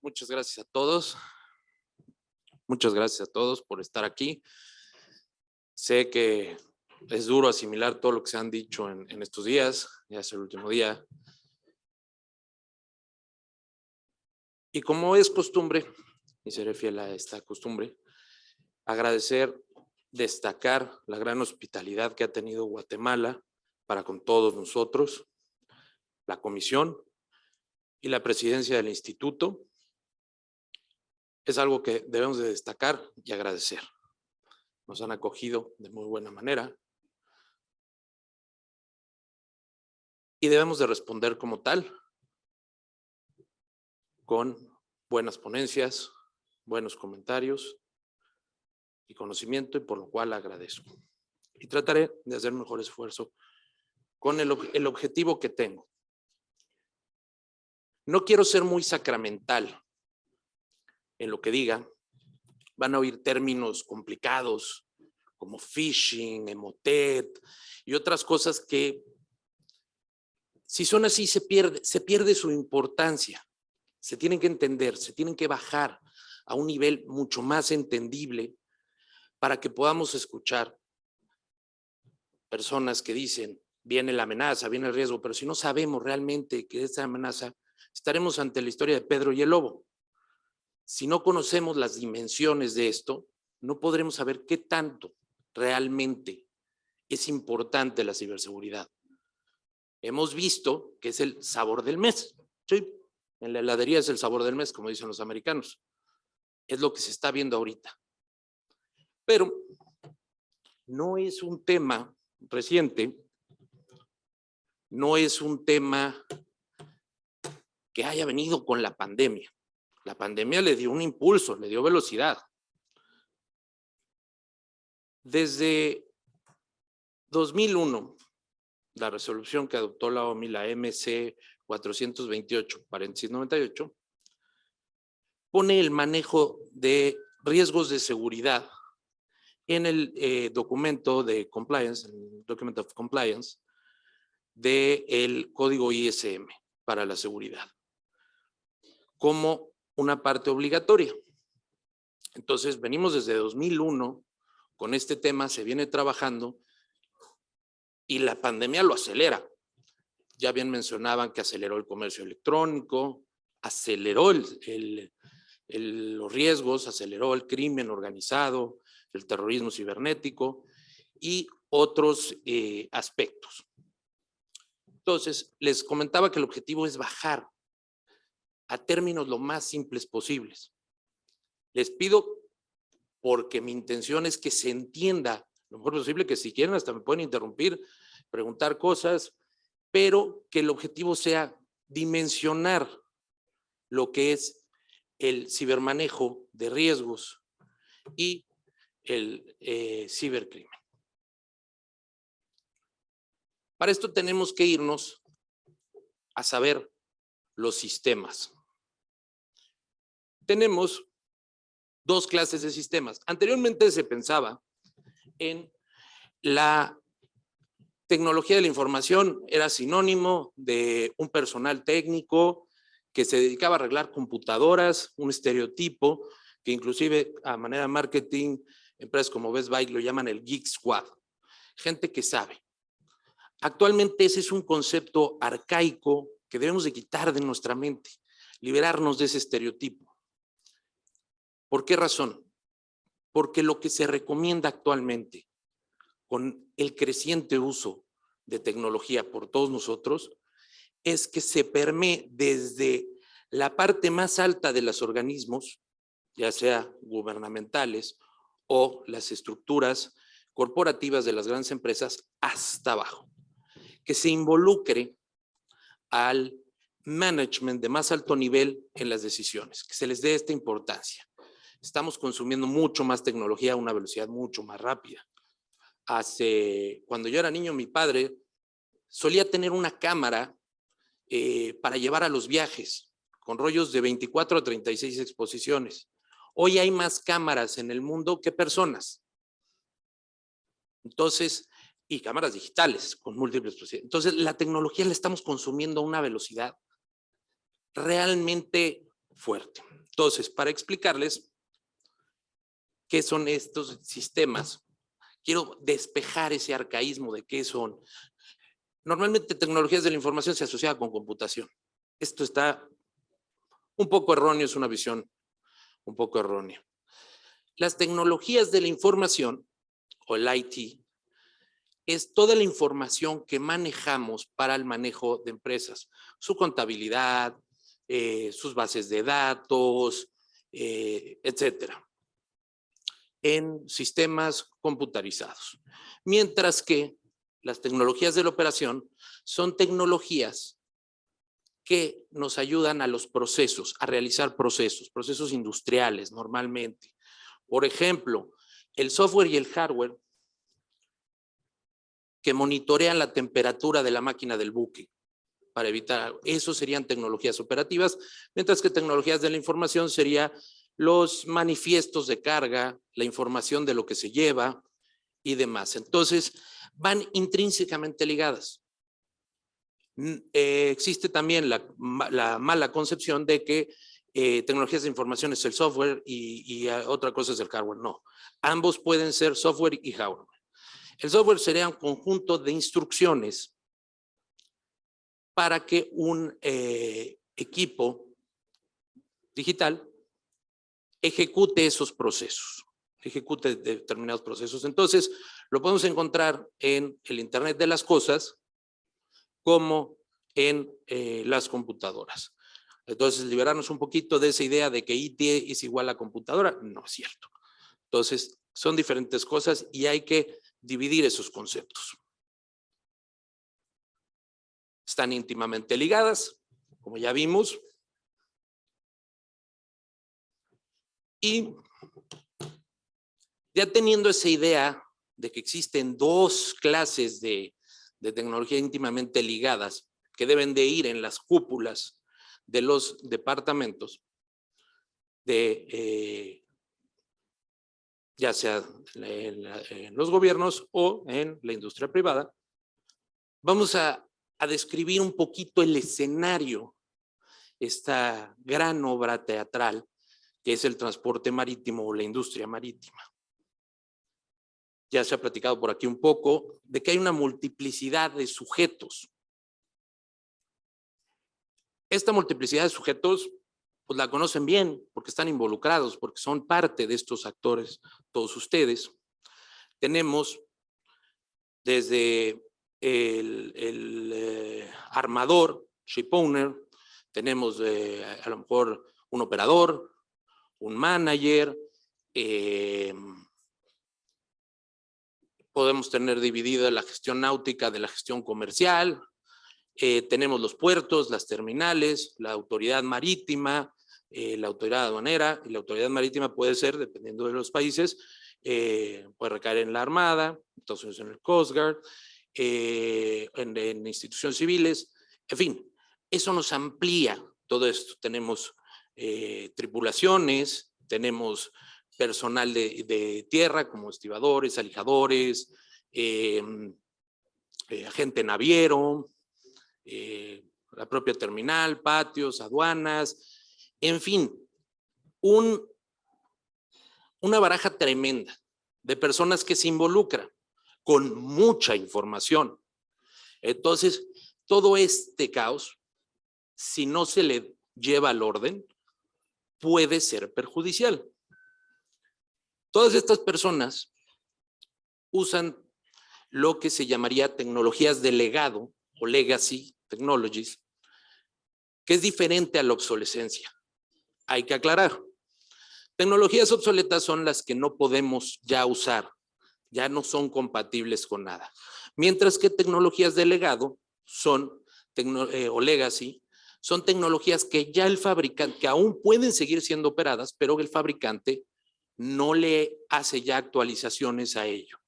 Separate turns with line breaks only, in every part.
Muchas gracias a todos. Muchas gracias a todos por estar aquí. Sé que es duro asimilar todo lo que se han dicho en estos días, ya es el último día. Y como es costumbre, y seré fiel a esta costumbre, agradecer, destacar la gran hospitalidad que ha tenido Guatemala para con todos nosotros, la comisión y la presidencia del instituto. Es algo que debemos de destacar y agradecer. Nos han acogido de muy buena manera y debemos de responder como tal, con buenas ponencias, buenos comentarios y conocimiento, y por lo cual agradezco. Y trataré de hacer mejor esfuerzo con el objetivo que tengo. No quiero ser muy sacramental en lo que diga. Van a oír términos complicados como phishing, emotet y otras cosas que, si son así, se pierde su importancia. Se tienen que entender, se tienen que bajar a un nivel mucho más entendible para que podamos escuchar personas que dicen, viene la amenaza, viene el riesgo, pero si no sabemos realmente que esta amenaza, estaremos ante la historia de Pedro y el lobo. Si no conocemos las dimensiones de esto, no podremos saber qué tanto realmente es importante la ciberseguridad. Hemos visto que es el sabor del mes. Sí, en la heladería es el sabor del mes, como dicen los americanos. Es lo que se está viendo ahorita. Pero no es un tema reciente, no es un tema que haya venido con la pandemia. La pandemia le dio un impulso, le dio velocidad. Desde 2001, la resolución que adoptó la OMI, la MC 428, paréntesis 98, pone el manejo de riesgos de seguridad en el documento de compliance, el Document of Compliance, del código ISM para la seguridad, como una parte obligatoria. Entonces, venimos desde 2001 con este tema, se viene trabajando y la pandemia lo acelera. Ya bien mencionaban que aceleró el comercio electrónico, aceleró los riesgos, aceleró el crimen organizado, el terrorismo cibernético y otros aspectos. Entonces, les comentaba que el objetivo es bajar a términos lo más simples posibles. Les pido, porque mi intención es que se entienda lo mejor posible, que si quieren hasta me pueden interrumpir, preguntar cosas, pero que el objetivo sea dimensionar lo que es el cibermanejo de riesgos y el cibercrimen. Para esto tenemos que irnos a saber los sistemas. Tenemos dos clases de sistemas. Anteriormente se pensaba en la tecnología de la información, era sinónimo de un personal técnico que se dedicaba a arreglar computadoras, un estereotipo que inclusive a manera de marketing, empresas como Best Buy lo llaman el Geek Squad, gente que sabe. Actualmente ese es un concepto arcaico que debemos de quitar de nuestra mente, liberarnos de ese estereotipo. ¿Por qué razón? Porque lo que se recomienda actualmente con el creciente uso de tecnología por todos nosotros es que se permee desde la parte más alta de los organismos, ya sea gubernamentales o las estructuras corporativas de las grandes empresas, hasta abajo. Que se involucre al management de más alto nivel en las decisiones, que se les dé esta importancia. Estamos consumiendo mucho más tecnología a una velocidad mucho más rápida. Cuando yo era niño, mi padre solía tener una cámara para llevar a los viajes, con rollos de 24 a 36 exposiciones. Hoy hay más cámaras en el mundo que personas. Entonces, y cámaras digitales con múltiples posibilidades. Entonces, la tecnología la estamos consumiendo a una velocidad realmente fuerte. Entonces, para explicarles qué son estos sistemas, quiero despejar ese arcaísmo de qué son. Normalmente tecnologías de la información se asocia con computación. Esto está un poco erróneo, es una visión un poco errónea. Las tecnologías de la información, o el IT, es toda la información que manejamos para el manejo de empresas, su contabilidad, sus bases de datos, etcétera, en sistemas computarizados. Mientras que las tecnologías de la operación son tecnologías que nos ayudan a los procesos, a realizar procesos industriales normalmente. Por ejemplo, el software y el hardware que monitorean la temperatura de la máquina del buque para evitar algo. Eso serían tecnologías operativas, mientras que tecnologías de la información serían los manifiestos de carga, la información de lo que se lleva y demás. Entonces, van intrínsecamente ligadas. Existe también la mala concepción de que tecnologías de información es el software y otra cosa es el hardware. No, ambos pueden ser software y hardware. El software sería un conjunto de instrucciones para que un equipo digital ejecute esos procesos, ejecute determinados procesos. Entonces, lo podemos encontrar en el Internet de las cosas como en las computadoras. Entonces, liberarnos un poquito de esa idea de que IT es igual a computadora, no es cierto. Entonces, son diferentes cosas y hay que dividir esos conceptos. Están íntimamente ligadas, como ya vimos. Y ya teniendo esa idea de que existen dos clases de tecnología íntimamente ligadas que deben de ir en las cúpulas de los departamentos, ya sea en los gobiernos o en la industria privada, vamos a describir un poquito el escenario, esta gran obra teatral que es el transporte marítimo o la industria marítima. Ya se ha platicado por aquí un poco de que hay una multiplicidad de sujetos. Esta multiplicidad de sujetos, pues la conocen bien porque están involucrados, porque son parte de estos actores, todos ustedes. Tenemos desde el armador, shipowner, tenemos a lo mejor un operador, un manager, podemos tener dividida la gestión náutica de la gestión comercial, tenemos los puertos, las terminales, la autoridad marítima, la autoridad aduanera, y la autoridad marítima puede ser, dependiendo de los países, puede recaer en la Armada, entonces en el Coast Guard, en instituciones civiles, en fin, eso nos amplía todo esto. Tenemos tripulaciones, tenemos personal de tierra como estibadores, alijadores, agente naviero, la propia terminal, patios, aduanas, en fin, una baraja tremenda de personas que se involucran con mucha información. Entonces, todo este caos, si no se le lleva al orden, puede ser perjudicial. Todas estas personas usan lo que se llamaría tecnologías de legado o legacy technologies, que es diferente a la obsolescencia. Hay que aclarar. Tecnologías obsoletas son las que no podemos ya usar, ya no son compatibles con nada. Mientras que tecnologías de legado son, o legacy, son tecnologías que ya el fabricante, que aún pueden seguir siendo operadas, pero el fabricante no le hace ya actualizaciones a ello.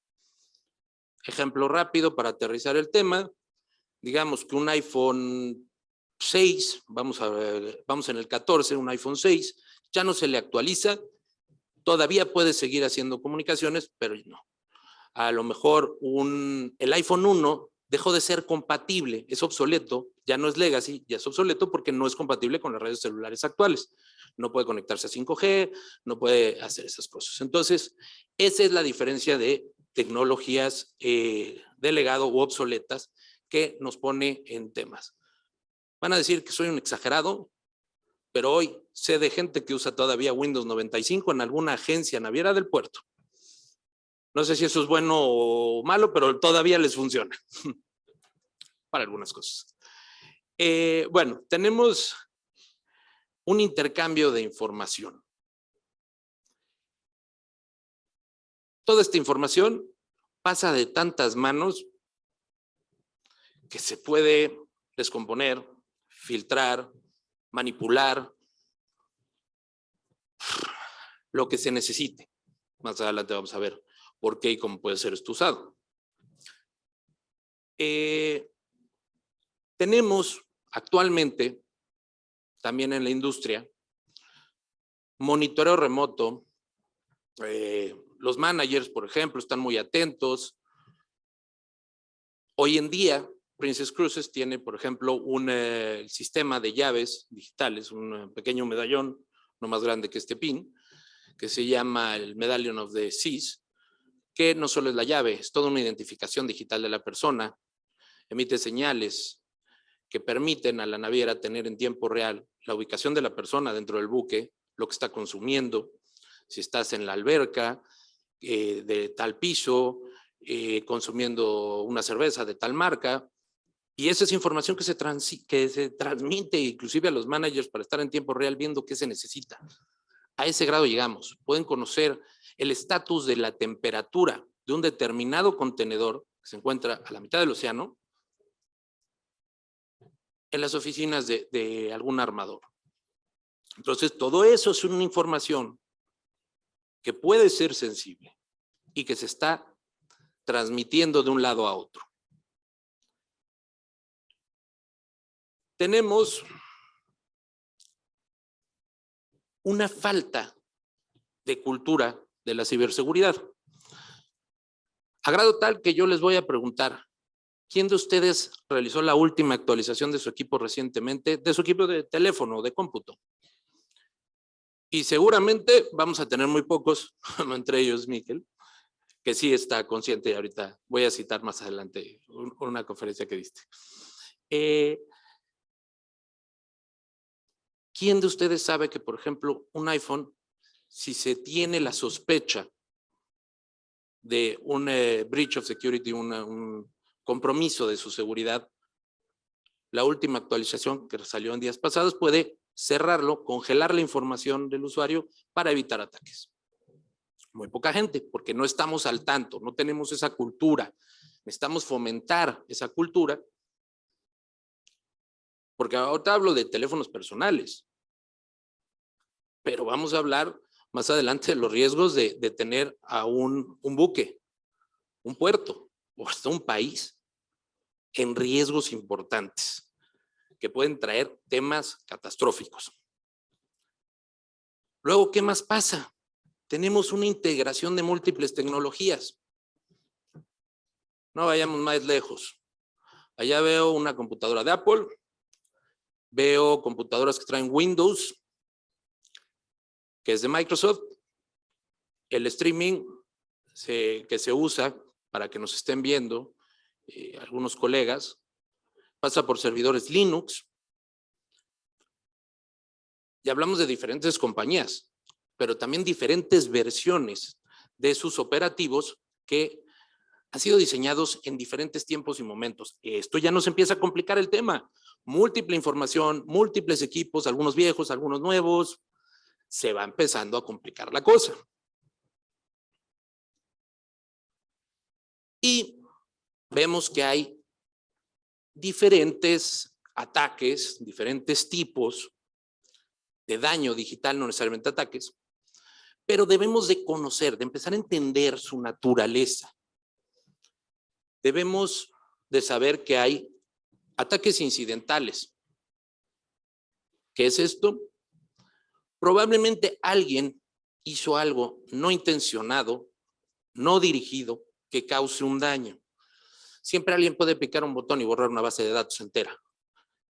Ejemplo rápido para aterrizar el tema, digamos que un iPhone 6, vamos en el 14, un iPhone 6, ya no se le actualiza, todavía puede seguir haciendo comunicaciones, pero no. A lo mejor el iPhone 1 dejó de ser compatible, es obsoleto, ya no es legacy, ya es obsoleto porque no es compatible con las redes celulares actuales. no puede conectarse a 5G, no puede hacer esas cosas. Entonces, esa es la diferencia de tecnologías de legado u obsoletas que nos pone en temas. Van a decir que soy un exagerado, pero hoy sé de gente que usa todavía Windows 95 en alguna agencia naviera del puerto. No sé si eso es bueno o malo, pero todavía les funciona para algunas cosas. Bueno, tenemos un intercambio de información. Toda esta información pasa de tantas manos que se puede descomponer, filtrar, manipular, lo que se necesite. Más adelante vamos a ver por qué y cómo puede ser esto usado. Tenemos actualmente, también en la industria, monitoreo remoto. Los managers, por ejemplo, están muy atentos. Hoy en día, Princess Cruises tiene, por ejemplo, un sistema de llaves digitales, un pequeño medallón, no más grande que este pin, que se llama el Medallion of the Seas, que no solo es la llave, es toda una identificación digital de la persona, emite señales que permiten a la naviera tener en tiempo real la ubicación de la persona dentro del buque, lo que está consumiendo, si estás en la alberca de tal piso, consumiendo una cerveza de tal marca, y esa es información que se transmite inclusive a los managers para estar en tiempo real viendo qué se necesita. A ese grado llegamos. Pueden conocer el estatus de la temperatura de un determinado contenedor que se encuentra a la mitad del océano en las oficinas de algún armador. Entonces, todo eso es una información que puede ser sensible y que se está transmitiendo de un lado a otro. Tenemos una falta de cultura de la ciberseguridad. A grado tal que yo les voy a preguntar, ¿quién de ustedes realizó la última actualización de su equipo recientemente, de su equipo de teléfono o de cómputo? Y seguramente vamos a tener muy pocos, entre ellos Miquel, que sí está consciente, y ahorita voy a citar más adelante una conferencia que diste. ¿Quién de ustedes sabe que, por ejemplo, un iPhone, si se tiene la sospecha de un breach of security, un compromiso de su seguridad, la última actualización que salió en días pasados puede cerrarlo, congelar la información del usuario para evitar ataques? Muy poca gente, porque no estamos al tanto, no tenemos esa cultura. Necesitamos fomentar esa cultura, porque ahorita hablo de teléfonos personales, pero vamos a hablar más adelante de los riesgos de tener a un buque, un puerto o hasta un país en riesgos importantes que pueden traer temas catastróficos. Luego, ¿qué más pasa? Tenemos una integración de múltiples tecnologías. No vayamos más lejos. Allá veo una computadora de Apple, veo computadoras que traen Windows, que es de Microsoft, el streaming que se usa para que nos estén viendo algunos colegas, pasa por servidores Linux, y hablamos de diferentes compañías, pero también diferentes versiones de sus operativos que han sido diseñados en diferentes tiempos y momentos. Esto ya nos empieza a complicar el tema. Múltiple información, múltiples equipos, algunos viejos, algunos nuevos, se va empezando a complicar la cosa. Y vemos que hay diferentes ataques, diferentes tipos de daño digital, no necesariamente ataques, pero debemos de conocer, de empezar a entender su naturaleza. Debemos de saber que hay ataques incidentales. ¿Qué es esto? Probablemente alguien hizo algo no intencionado, no dirigido, que cause un daño. Siempre alguien puede picar un botón y borrar una base de datos entera.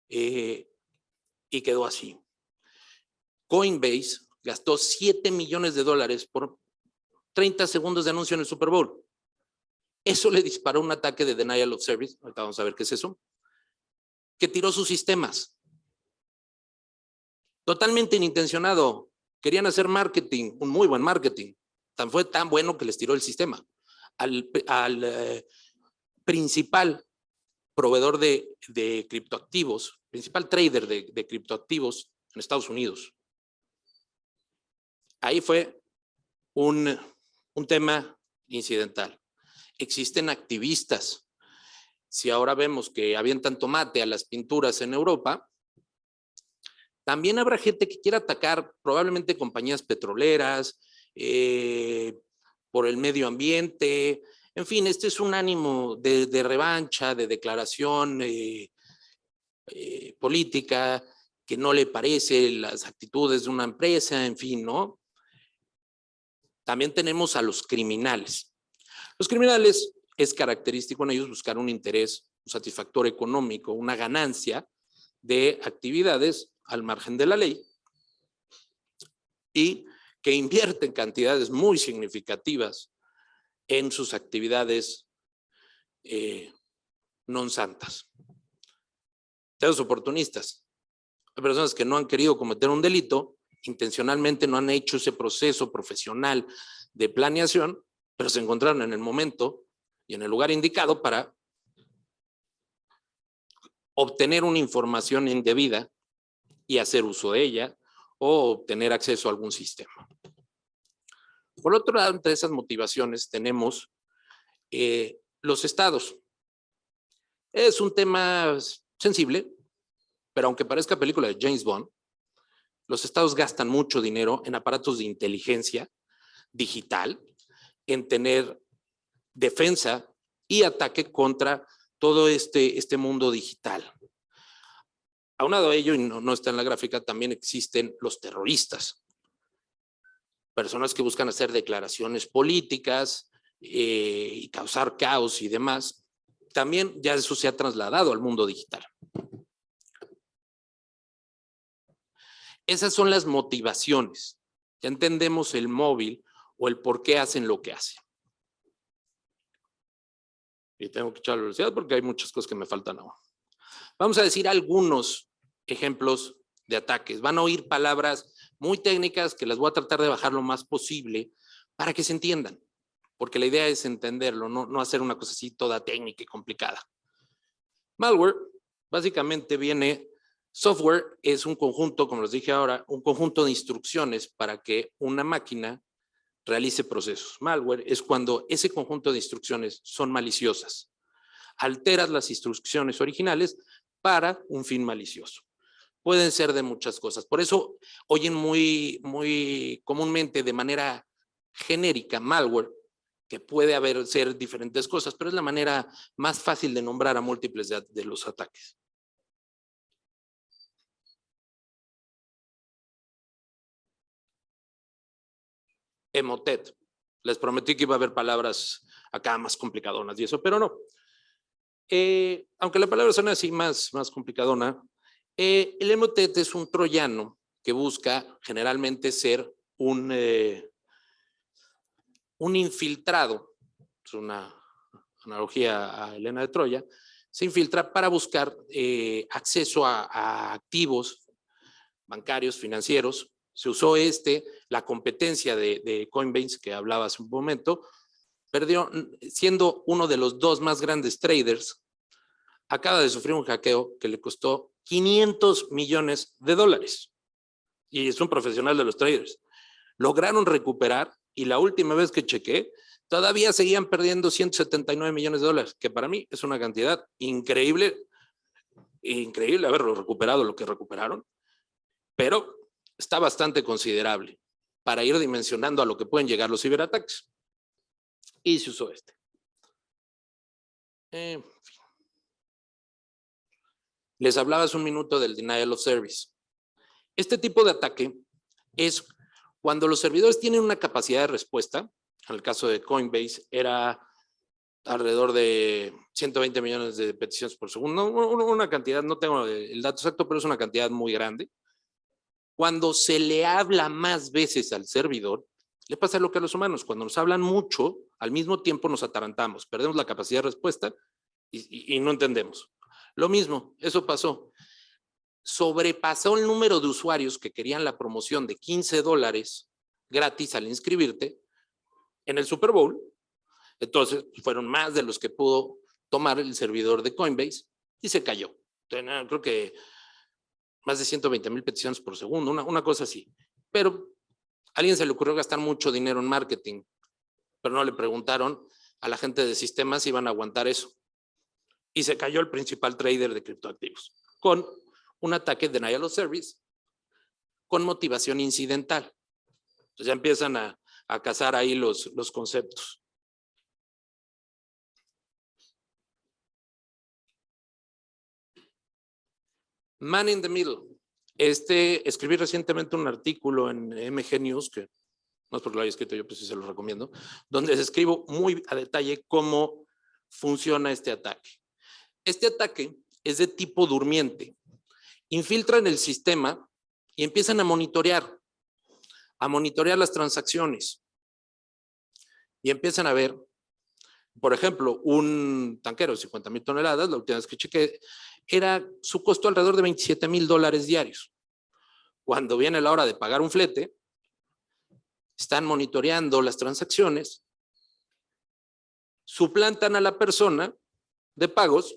Y quedó así. Coinbase gastó $7 millones por 30 segundos de anuncio en el Super Bowl. Eso le disparó un ataque de denial of service, ahorita vamos a ver qué es eso, que tiró sus sistemas. Totalmente inintencionado. Querían hacer marketing, un muy buen marketing. Fue tan bueno que les tiró el sistema. Al principal proveedor de criptoactivos, principal trader de criptoactivos en Estados Unidos. Ahí fue un tema incidental. Existen activistas. Si ahora vemos que avientan tomate a las pinturas en Europa, también habrá gente que quiera atacar probablemente compañías petroleras, por el medio ambiente. En fin, este es un ánimo de revancha, de declaración política, que no le parece las actitudes de una empresa, en fin, ¿no? También tenemos a los criminales. Los criminales es característico en ellos buscar un interés, un satisfactor económico, una ganancia de actividades al margen de la ley y que invierten cantidades muy significativas en sus actividades non santas. Tenemos oportunistas. Hay personas que no han querido cometer un delito, intencionalmente no han hecho ese proceso profesional de planeación, pero se encontraron en el momento y en el lugar indicado para obtener una información indebida y hacer uso de ella o obtener acceso a algún sistema. Por otro lado, entre esas motivaciones tenemos los estados. Es un tema sensible, pero aunque parezca película de James Bond, los estados gastan mucho dinero en aparatos de inteligencia digital, en tener defensa y ataque contra todo este mundo digital. Aunado a ello, y no está en la gráfica, también existen los terroristas. Personas que buscan hacer declaraciones políticas y causar caos y demás. También ya eso se ha trasladado al mundo digital. Esas son las motivaciones. Ya entendemos el móvil o el por qué hacen lo que hacen. Y tengo que echar la velocidad porque hay muchas cosas que me faltan aún. Vamos a decir algunos ejemplos de ataques. Van a oír palabras muy técnicas que las voy a tratar de bajar lo más posible para que se entiendan. Porque la idea es entenderlo, no hacer una cosa así toda técnica y complicada. Malware básicamente viene, software es un conjunto, como les dije ahora, un conjunto de instrucciones para que una máquina realice procesos. Malware es cuando ese conjunto de instrucciones son maliciosas. Alteras las instrucciones originales para un fin malicioso. Pueden ser de muchas cosas. Por eso oyen muy comúnmente de manera genérica malware, que puede ser diferentes cosas, pero es la manera más fácil de nombrar a múltiples de los ataques. Emotet. Les prometí que iba a haber palabras acá más complicadonas y eso, pero no. Aunque la palabra suena así más complicadona, el Emotet es un troyano que busca generalmente ser un infiltrado. Es una analogía a Helena de Troya. Se infiltra para buscar acceso a activos bancarios, financieros. Se usó la competencia de Coinbase, que hablaba hace un momento, perdió, siendo uno de los dos más grandes traders, acaba de sufrir un hackeo que le costó $500 millones. Y es un profesional de los traders. Lograron recuperar y la última vez que chequé, todavía seguían perdiendo $179 millones, que para mí es una cantidad increíble, increíble haberlo recuperado lo que recuperaron, pero está bastante considerable para ir dimensionando a lo que pueden llegar los ciberataques. Y se usó en fin. Les hablaba hace un minuto del denial of service. Este tipo de ataque es cuando los servidores tienen una capacidad de respuesta. En el caso de Coinbase era alrededor de 120 millones de peticiones por segundo. Una cantidad, no tengo el dato exacto, pero es una cantidad muy grande. Cuando se le habla más veces al servidor, le pasa lo que a los humanos. Cuando nos hablan mucho, al mismo tiempo nos atarantamos, perdemos la capacidad de respuesta y no entendemos. Lo mismo, eso pasó. Sobrepasó el número de usuarios que querían la promoción de $15 gratis al inscribirte en el Super Bowl. Entonces, fueron más de los que pudo tomar el servidor de Coinbase y se cayó. Entonces, creo que más de 120,000 peticiones por segundo, una cosa así. Pero a alguien se le ocurrió gastar mucho dinero en marketing, pero no le preguntaron a la gente de sistemas si iban a aguantar eso. Y se cayó el principal trader de criptoactivos con un ataque de denial of service con motivación incidental. Entonces ya empiezan a cazar ahí los conceptos. Man in the middle. Escribí recientemente un artículo en MG News, que no es porque lo haya escrito yo, pues sí se lo recomiendo, donde escribo muy a detalle cómo funciona este ataque. Este ataque es de tipo durmiente. Infiltran el sistema y empiezan a monitorear las transacciones. Y empiezan a ver, por ejemplo, un tanquero de 50,000 toneladas, la última vez que chequé, era su costo alrededor de $27,000 diarios. Cuando viene la hora de pagar un flete, están monitoreando las transacciones, suplantan a la persona de pagos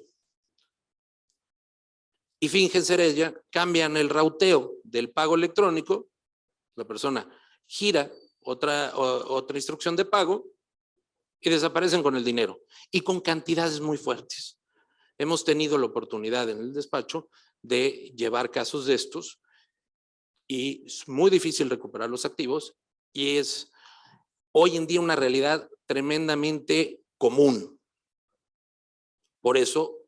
y fingen ser ella, cambian el routeo del pago electrónico, la persona gira otra instrucción de pago y desaparecen con el dinero y con cantidades muy fuertes. Hemos tenido la oportunidad en el despacho de llevar casos de estos y es muy difícil recuperar los activos y es hoy en día una realidad tremendamente común. Por eso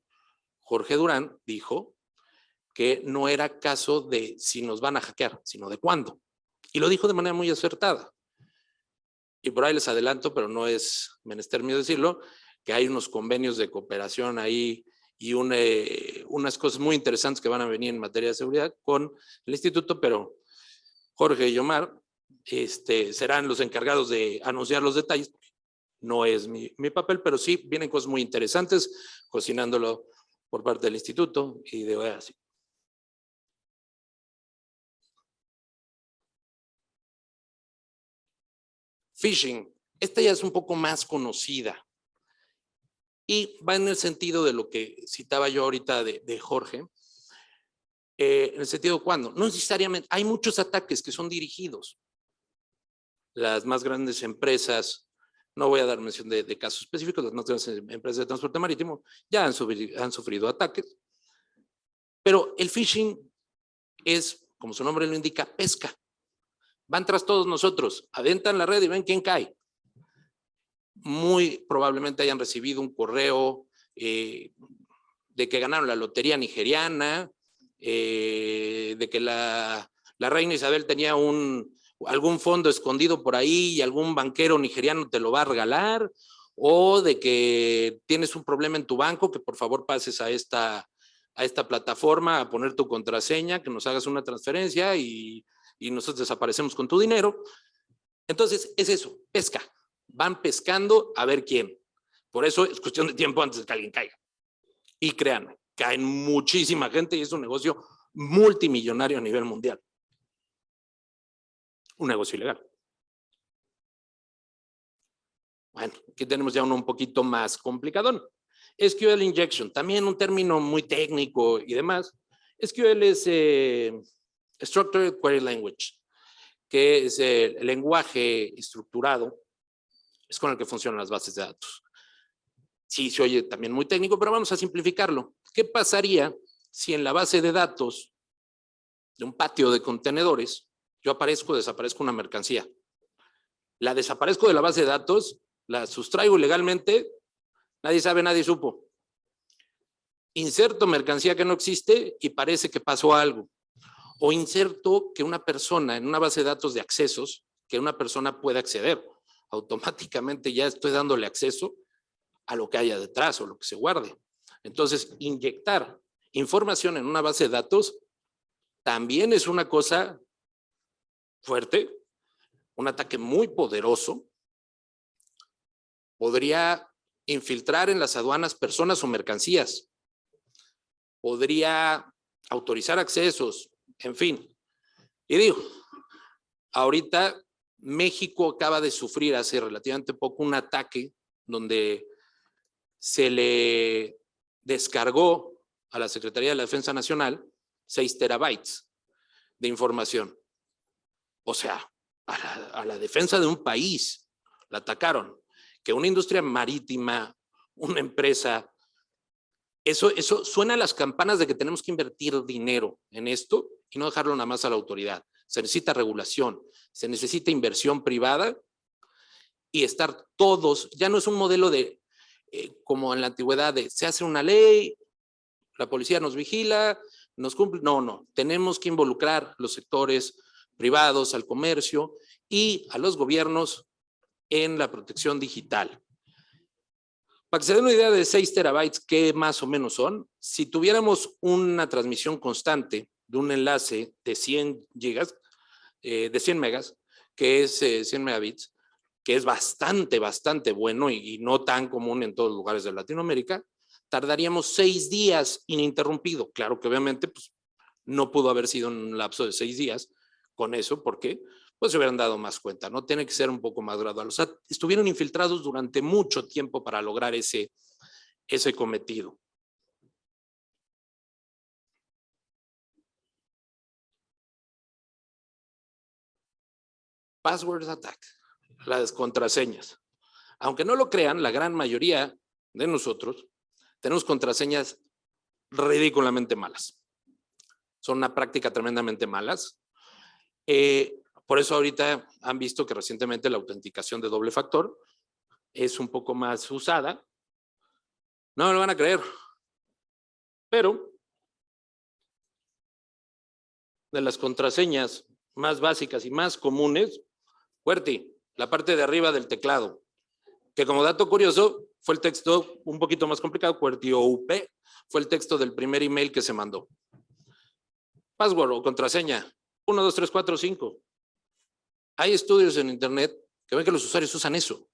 Jorge Durán dijo que no era caso de si nos van a hackear, sino de cuándo. Y lo dijo de manera muy acertada. Y por ahí les adelanto, pero no es menester mío decirlo, que hay unos convenios de cooperación ahí y unas cosas muy interesantes que van a venir en materia de seguridad con el instituto, pero Jorge y Omar serán los encargados de anunciar los detalles. No es mi papel, pero sí vienen cosas muy interesantes cocinándolo por parte del instituto y de así. Phishing, esta ya es un poco más conocida y va en el sentido de lo que citaba yo ahorita de Jorge, en el sentido de cuándo. No necesariamente, hay muchos ataques que son dirigidos. Las más grandes empresas, no voy a dar mención de casos específicos, las más grandes empresas de transporte marítimo ya han sufrido ataques, pero el phishing es, como su nombre lo indica, pesca. Van tras todos nosotros, aventan la red y ven quién cae. Muy probablemente hayan recibido un correo de que ganaron la lotería nigeriana, de que la reina Isabel tenía algún fondo escondido por ahí y algún banquero nigeriano te lo va a regalar, o de que tienes un problema en tu banco, que por favor pases a esta plataforma a poner tu contraseña, que nos hagas una transferencia y nosotros desaparecemos con tu dinero. Entonces, es eso, pesca. Van pescando a ver quién. Por eso es cuestión de tiempo antes de que alguien caiga. Y créanme, caen muchísima gente y es un negocio multimillonario a nivel mundial. Un negocio ilegal. Bueno, aquí tenemos ya uno un poquito más complicadón. SQL Injection, también un término muy técnico y demás. SQL es Structured Query Language, que es el lenguaje estructurado, es con el que funcionan las bases de datos. Sí, se oye también muy técnico, pero vamos a simplificarlo. ¿Qué pasaría si en la base de datos de un patio de contenedores yo desaparezco una mercancía? La desaparezco de la base de datos, la sustraigo ilegalmente, nadie sabe, nadie supo. Inserto mercancía que no existe y parece que pasó algo. O inserto que una persona en una base de datos de accesos, que una persona puede acceder. Automáticamente ya estoy dándole acceso a lo que haya detrás o lo que se guarde. Entonces, inyectar información en una base de datos también es una cosa fuerte, un ataque muy poderoso, podría infiltrar en las aduanas personas o mercancías, podría autorizar accesos, en fin. Y digo, ahorita México acaba de sufrir hace relativamente poco un ataque donde se le descargó a la Secretaría de la Defensa Nacional 6 terabytes de información. O sea, a la defensa de un país la atacaron. Que una industria marítima, una empresa, eso suena a las campanas de que tenemos que invertir dinero en esto y no dejarlo nada más a la autoridad. Se necesita regulación, se necesita inversión privada y estar todos, ya no es un modelo de, como en la antigüedad, de se hace una ley, la policía nos vigila, nos cumple. No, tenemos que involucrar los sectores privados, al comercio y a los gobiernos en la protección digital. Para que se den una idea de 6 terabytes, ¿qué más o menos son? Si tuviéramos una transmisión constante de un enlace de 100 gigas, de 100 megas, que es 100 megabits, que es bastante bueno y no tan común en todos los lugares de Latinoamérica, tardaríamos 6 días ininterrumpido. Claro que obviamente pues, no pudo haber sido un lapso de 6 días con eso, porque pues se hubieran dado más cuenta, ¿no? Tiene que ser un poco más gradual. O sea, estuvieron infiltrados durante mucho tiempo para lograr ese cometido. Password attack, las contraseñas. Aunque no lo crean, la gran mayoría de nosotros tenemos contraseñas ridículamente malas. Son una práctica tremendamente malas. Por eso ahorita han visto que recientemente la autenticación de doble factor es un poco más usada. No me lo van a creer, pero de las contraseñas más básicas y más comunes, QWERTY, la parte de arriba del teclado, que como dato curioso fue el texto un poquito más complicado, QWERTY OUP, fue el texto del primer email que se mandó. Password o contraseña, 1, 2, 3, 4, 5. Hay estudios en internet que ven que los usuarios usan eso.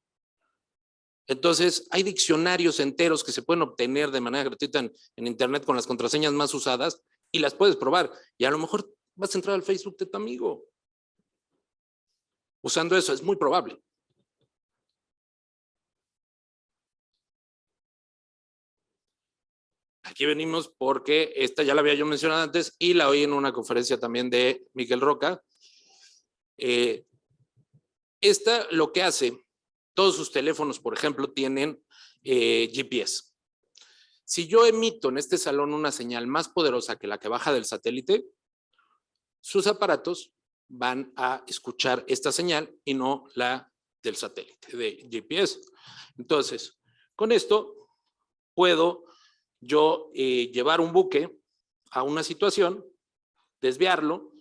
Entonces, hay diccionarios enteros que se pueden obtener de manera gratuita en internet con las contraseñas más usadas y las puedes probar. Y a lo mejor vas a entrar al Facebook de tu amigo. Usando eso, es muy probable. Aquí venimos porque esta ya la había yo mencionado antes y la oí en una conferencia también de Miguel Roca. Esta lo que hace, todos sus teléfonos, por ejemplo, tienen GPS. Si yo emito en este salón una señal más poderosa que la que baja del satélite, sus aparatos van a escuchar esta señal y no la del satélite de GPS. Entonces, con esto puedo yo llevar un buque a una situación, desviarlo,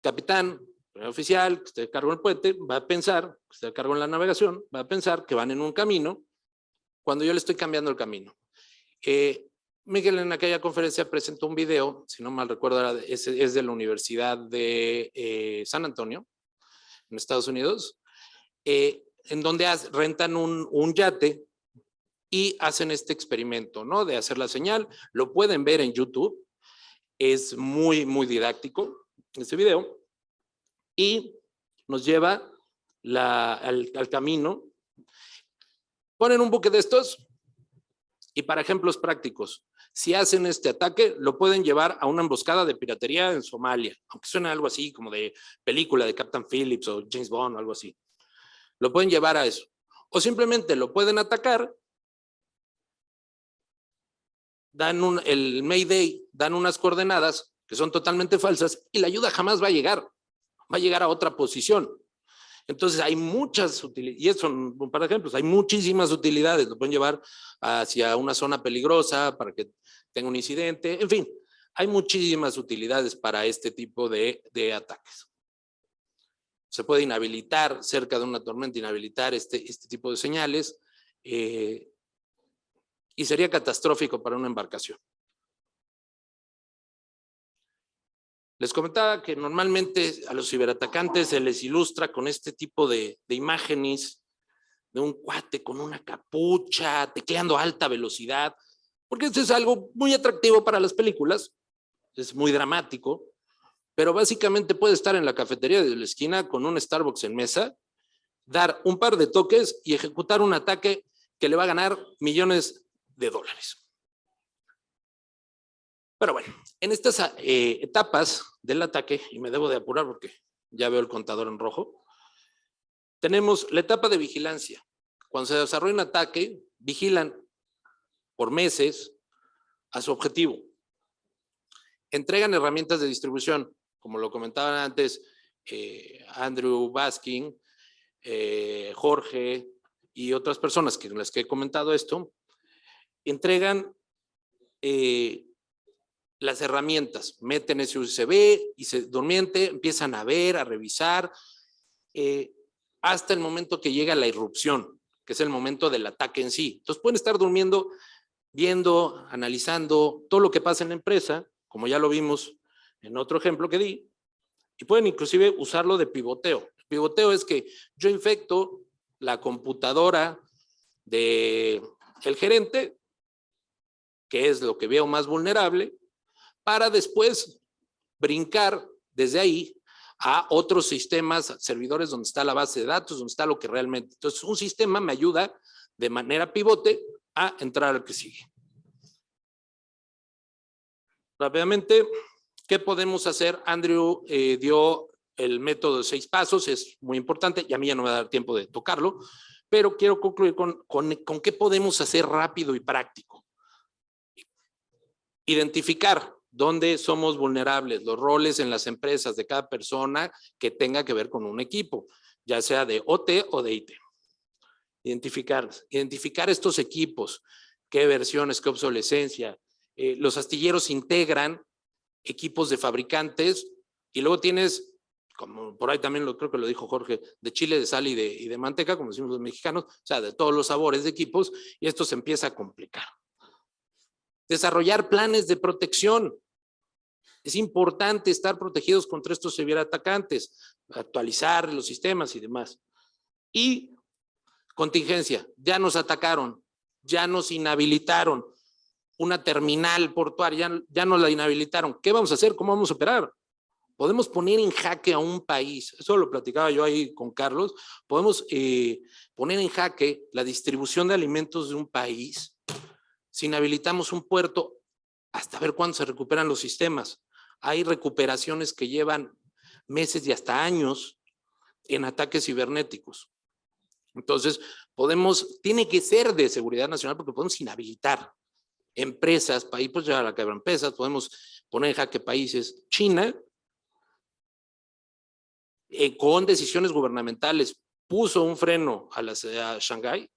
capitán, primer oficial, que esté a cargo del puente, va a pensar, que esté a cargo en la navegación, va a pensar que van en un camino cuando yo le estoy cambiando el camino. Miguel en aquella conferencia presentó un video, si no mal recuerdo, es de la Universidad de San Antonio, en Estados Unidos, en donde rentan un yate y hacen este experimento, ¿no? De hacer la señal. Lo pueden ver en YouTube. Es muy didáctico este video y nos lleva al camino. Ponen un buque de estos y para ejemplos prácticos, si hacen este ataque, lo pueden llevar a una emboscada de piratería en Somalia, aunque suene algo así como de película de Captain Phillips o James Bond o algo así. Lo pueden llevar a eso. O simplemente lo pueden atacar, dan el Mayday, dan unas coordenadas que son totalmente falsas y la ayuda jamás va a llegar a otra posición. Entonces hay muchas utilidades, y son un par de ejemplos, hay muchísimas utilidades, lo pueden llevar hacia una zona peligrosa para que tenga un incidente, en fin, hay muchísimas utilidades para este tipo de ataques. Se puede inhabilitar cerca de una tormenta, inhabilitar este tipo de señales y sería catastrófico para una embarcación. Les comentaba que normalmente a los ciberatacantes se les ilustra con este tipo de imágenes de un cuate con una capucha, tecleando a alta velocidad, porque esto es algo muy atractivo para las películas, es muy dramático, pero básicamente puede estar en la cafetería de la esquina con un Starbucks en mesa, dar un par de toques y ejecutar un ataque que le va a ganar millones de dólares. Pero bueno, en estas etapas del ataque, y me debo de apurar porque ya veo el contador en rojo, tenemos la etapa de vigilancia. Cuando se desarrolla un ataque, vigilan por meses a su objetivo. Entregan herramientas de distribución, como lo comentaban antes Andrew Baskin, Jorge y otras personas con las que he comentado esto, entregan las herramientas, meten ese USB y durmiente, empiezan a ver, a revisar, hasta el momento que llega la irrupción, que es el momento del ataque en sí. Entonces pueden estar durmiendo, viendo, analizando todo lo que pasa en la empresa, como ya lo vimos en otro ejemplo que di, y pueden inclusive usarlo de pivoteo. El pivoteo es que yo infecto la computadora del gerente, que es lo que veo más vulnerable, para después brincar desde ahí a otros sistemas, servidores donde está la base de datos, donde está lo que realmente. Entonces, un sistema me ayuda de manera pivote a entrar al que sigue. Rápidamente, ¿qué podemos hacer? Andrew dio el método de 6 pasos, es muy importante, y a mí ya no me va a dar tiempo de tocarlo, pero quiero concluir con qué podemos hacer rápido y práctico. Identificar dónde somos vulnerables, los roles en las empresas de cada persona que tenga que ver con un equipo, ya sea de OT o de IT. Identificar estos equipos, qué versiones, qué obsolescencia. Los astilleros integran equipos de fabricantes y luego tienes, como por ahí también creo que lo dijo Jorge, de chile, de sal y de manteca, como decimos los mexicanos, o sea, de todos los sabores de equipos, y esto se empieza a complicar. Desarrollar planes de protección. Es importante estar protegidos contra estos ciberatacantes, actualizar los sistemas y demás. Y contingencia, ya nos atacaron, ya nos inhabilitaron. Una terminal portuaria, ya nos la inhabilitaron. ¿Qué vamos a hacer? ¿Cómo vamos a operar? Podemos poner en jaque a un país, eso lo platicaba yo ahí con Carlos, podemos poner en jaque la distribución de alimentos de un país si inhabilitamos un puerto hasta ver cuándo se recuperan los sistemas. Hay recuperaciones que llevan meses y hasta años en ataques cibernéticos. Entonces, tiene que ser de seguridad nacional porque podemos inhabilitar empresas, países, pues ya la quiebra empresas, podemos poner en jaque países. China, con decisiones gubernamentales, puso un freno a Shanghái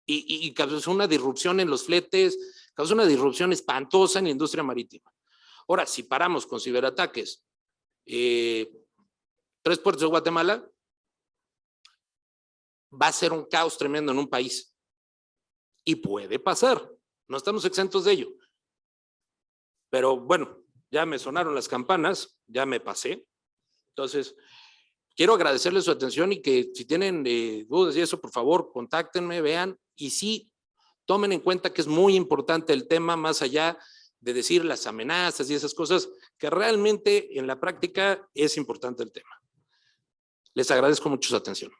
y causó una disrupción en los fletes, causó una disrupción espantosa en la industria marítima. Ahora, si paramos con ciberataques, 3 puertos de Guatemala, va a ser un caos tremendo en un país. Y puede pasar, no estamos exentos de ello. Pero bueno, ya me sonaron las campanas, ya me pasé. Entonces, quiero agradecerles su atención y que si tienen dudas y eso, por favor, contáctenme, vean. Y sí, tomen en cuenta que es muy importante el tema, más allá de decir las amenazas y esas cosas, que realmente en la práctica es importante el tema. Les agradezco mucho su atención.